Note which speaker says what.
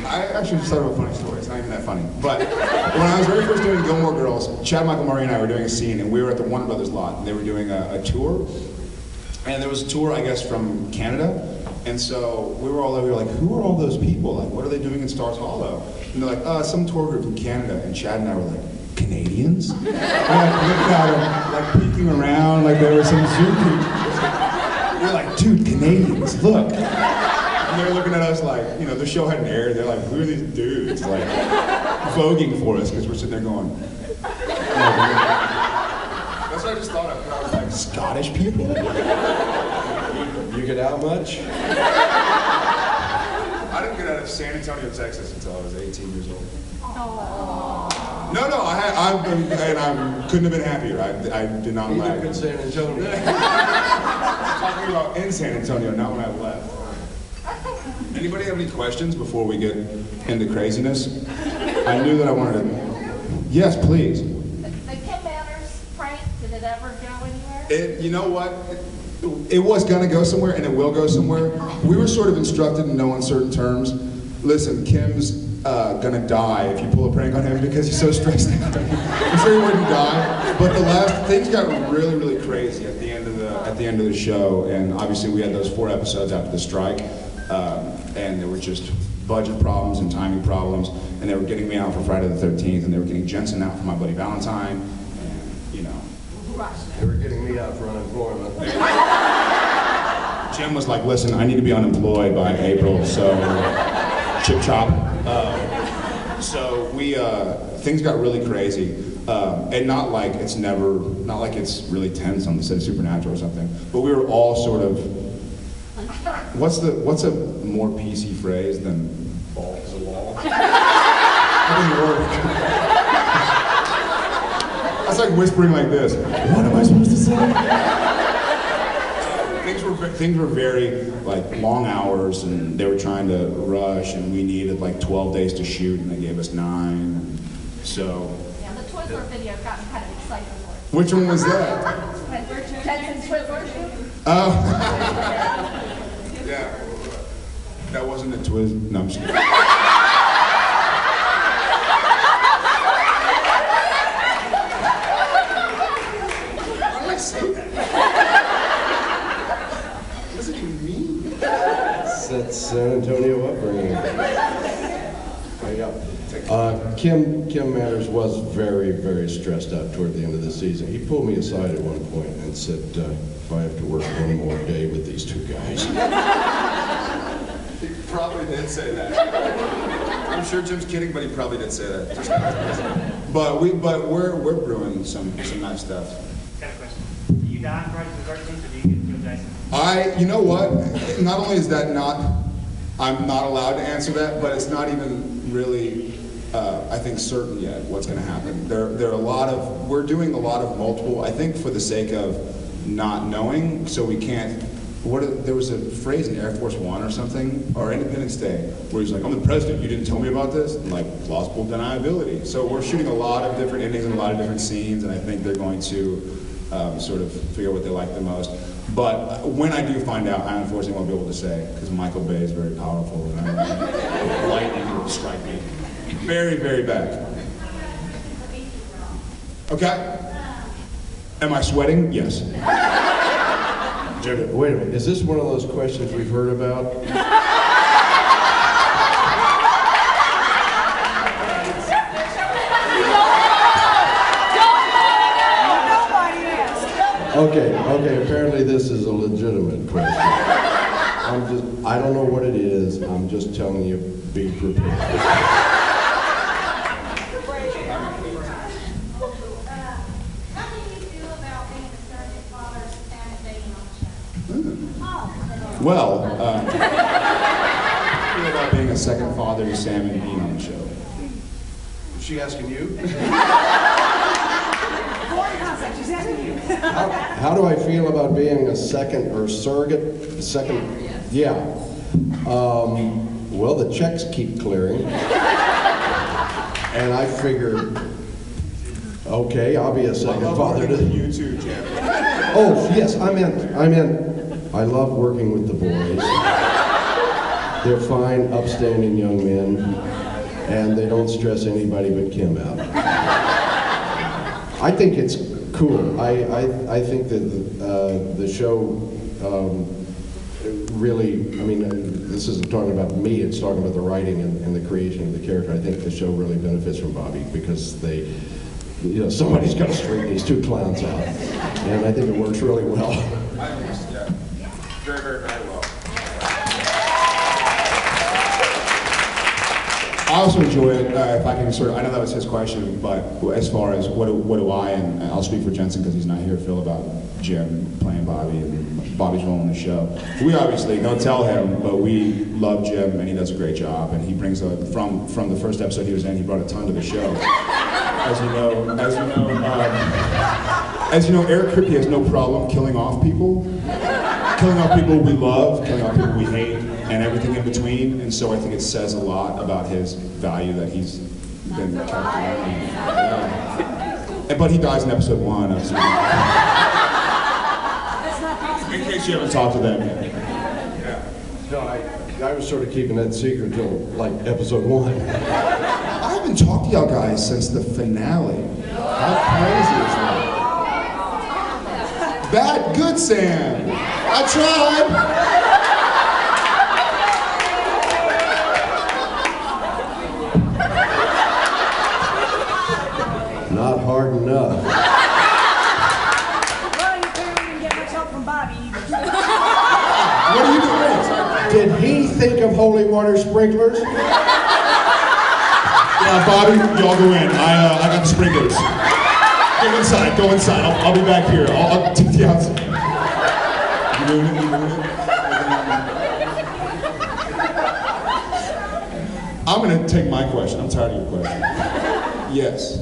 Speaker 1: I actually just thought of a funny story. It's not even that funny. But when I was very first doing Gilmore Girls, Chad Michael Murray and I were doing a scene, and we were at the Warner Brothers lot, and they were doing a tour. And there was a tour, I guess, from Canada. And so we were all over, we were like, who are all those people? Like, what are they doing in Stars Hollow? And they're like, some tour group from Canada. And Chad and I were like, Canadians? We like looked at them, like peeking around, like there were some Zoom people. We were like, dude, Canadians, look. And they were looking at us like, you know, the show hadn't aired. They're like, who are these dudes? Like, voguing for us, because we're sitting there going. That's what I just thought of. I was like, Scottish people?
Speaker 2: You get out much?
Speaker 1: I didn't get out of San Antonio, Texas until I was 18 years old.
Speaker 3: Aww.
Speaker 1: No, I couldn't have been happier. I did not
Speaker 2: You
Speaker 1: lack.
Speaker 2: live in San Antonio.
Speaker 1: Talking about in San Antonio, not when I left. Anybody have any questions before we get into craziness? I knew that I wanted to. Yes, please.
Speaker 3: The Kim Manners prank, did it ever go anywhere?
Speaker 1: You know what? It was gonna go somewhere, and it will go somewhere. We were sort of instructed in no uncertain terms. Listen, Kim's gonna die if you pull a prank on him because he's so stressed out. I'm sure he wouldn't die, but things got really, really crazy at the end of the show, and obviously we had those 4 episodes after the strike, and there were just budget problems and timing problems, and they were getting me out for Friday the 13th, and they were getting Jensen out for my buddy Valentine, and you know.
Speaker 2: They were getting me out for unemployment.
Speaker 1: Jim was like, listen, I need to be unemployed by April, so chip chop. So things got really crazy, and not like it's really tense on the set of Supernatural or something, but we were all sort of, what's a more PC phrase than balls to the wall? That doesn't work. That's like whispering like this. What am I supposed to say? Things were very like long hours, and they were trying to rush, and we needed like 12 days to shoot, and they gave us 9. So.
Speaker 3: Yeah, the Twizzler video got me kind of excited for it.
Speaker 1: Which one was that?
Speaker 3: Jensen's Twizzler shoot.
Speaker 1: Oh. Yeah. That wasn't a Twiz. No, I'm just kidding. Why did I say that? What does it even mean?
Speaker 2: That's San Antonio upbringing. Kim Manners was very, very stressed out toward the end of the season. He pulled me aside at one point and said, if I have to work one more day with these 2 guys.
Speaker 1: He probably did say that. I'm sure Jim's kidding, but he probably did say that. But we're brewing some nice stuff.
Speaker 4: Got a question. Do you die on Friday the 13th, or do you get to kill Jason?
Speaker 1: You know what? Not only is that I'm not allowed to answer that, but it's not even really, I think, certain yet what's going to happen. We're doing a lot of multiple, I think for the sake of not knowing, so we can't, there was a phrase in Air Force One or something, or Independence Day, where he's like, I'm the president, you didn't tell me about this? And like, plausible deniability. So we're shooting a lot of different endings and a lot of different scenes, and I think they're going to sort of figure out what they like the most. But when I do find out, I unfortunately won't be able to say, because Michael Bay is very powerful, and lightning will strike me very, very bad. Okay? Am I sweating? Yes.
Speaker 2: Wait a minute, is this one of those questions we've heard about? Okay, apparently this is a legitimate question. I don't know what it is, I'm just telling you, be prepared.
Speaker 5: How do you feel about being a surrogate father and dating on the show?
Speaker 1: Well, how do you feel about being a second father to Sam and Dean on the show?
Speaker 2: Is she asking you? How do I feel about being a second or surrogate? Yeah. Well, the checks keep clearing. And I figured, okay, I'll be a second father to
Speaker 1: you too, Jim.
Speaker 2: Oh, yes, I meant, I love working with the boys. They're fine, upstanding young men, and they don't stress anybody but Kim out. I think it's cool. I think that the show really, I mean, this isn't talking about me, it's talking about the writing and the creation of the character. I think the show really benefits from Bobby because somebody's got to straighten these two clowns out. And I think it works really well.
Speaker 1: I think it's, yeah, very, very, very well. I also enjoy it, if I can sort of, I know that was his question, but as far as what do I, and I'll speak for Jensen because he's not here, feel about Jim playing Bobby and Bobby's role in the show. We obviously, don't tell him, but we love Jim and he does a great job, and he brings from the first episode he was in, he brought a ton to the show. As you know, Eric Kripke has no problem killing off people we love, killing off people we hate, and everything in between. And so I think it says a lot about his value that he's been kept around. But he dies in episode 1. In case you haven't talked to them yet. Yeah.
Speaker 2: No, I was sort of keeping that secret until like episode 1.
Speaker 1: I haven't talked to y'all guys since the finale. How crazy is that? Bad, good Sam. I tried.
Speaker 2: Not hard enough.
Speaker 6: Well, you apparently didn't get much help from Bobby either.
Speaker 1: What are you doing?
Speaker 2: Did he think of holy water sprinklers?
Speaker 1: Yeah, Bobby, y'all go in. I got the sprinklers. Go inside. I'll be back here. I'll take the outside. You doing it? I'm gonna take my question. I'm tired of your question. Yes.